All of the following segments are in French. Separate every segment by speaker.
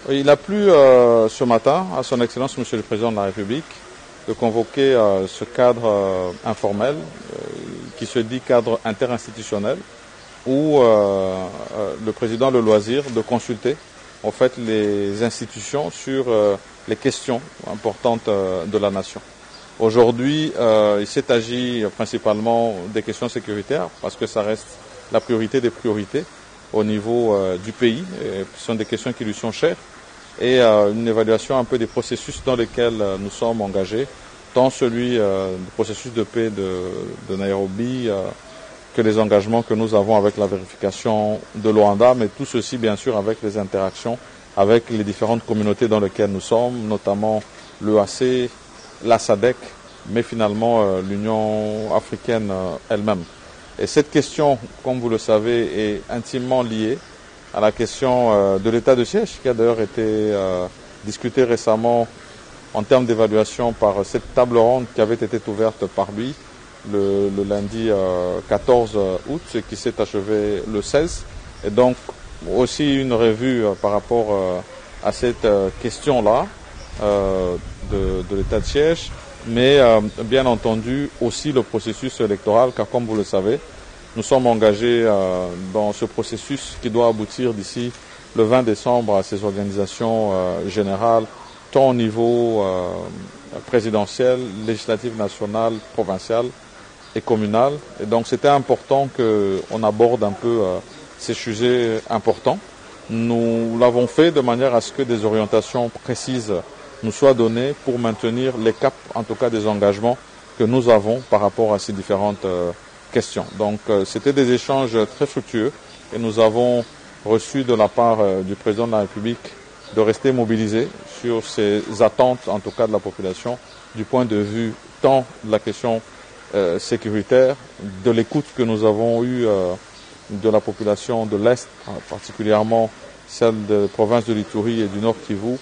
Speaker 1: Il a plu ce matin à son Excellence Monsieur le Président de la République de convoquer ce cadre informel qui se dit cadre interinstitutionnel où le Président a le loisir de consulter en fait les institutions sur les questions importantes de la nation. Aujourd'hui, il s'est agi principalement des questions sécuritaires parce que ça reste la priorité des priorités au niveau du pays. Et ce sont des questions qui lui sont chères et une évaluation un peu des processus dans lesquels nous sommes engagés, tant celui du processus de paix de Nairobi que les engagements que nous avons avec la vérification de Luanda, mais tout ceci bien sûr avec les interactions avec les différentes communautés dans lesquelles nous sommes, notamment l'EAC, la SADC, mais finalement l'Union africaine elle-même. Et cette question, comme vous le savez, est intimement liée à la question de l'état de siège, qui a d'ailleurs été discutée récemment en termes d'évaluation par cette table ronde qui avait été ouverte par lui le lundi 14 août, ce qui s'est achevé le 16. Et donc aussi une revue par rapport à cette question-là de l'état de siège, mais bien entendu aussi le processus électoral, car comme vous le savez, nous sommes engagés dans ce processus qui doit aboutir d'ici le 20 décembre à ces organisations générales, tant au niveau présidentiel, législatif national, provincial et communal. Et donc c'était important qu'on aborde un peu ces sujets importants. Nous l'avons fait de manière à ce que des orientations précises nous soient données pour maintenir les caps, en tout cas des engagements que nous avons par rapport à ces différentes questions. Donc c'était des échanges très fructueux et nous avons reçu de la part du président de la République de rester mobilisé sur ces attentes, en tout cas de la population, du point de vue tant de la question sécuritaire, de l'écoute que nous avons eue de la population de l'Est, particulièrement celle des provinces de l'Ituri et du Nord Kivu,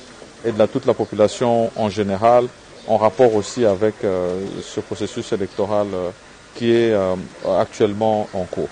Speaker 1: et de toute la population en général, en rapport aussi avec ce processus électoral qui est actuellement en cours.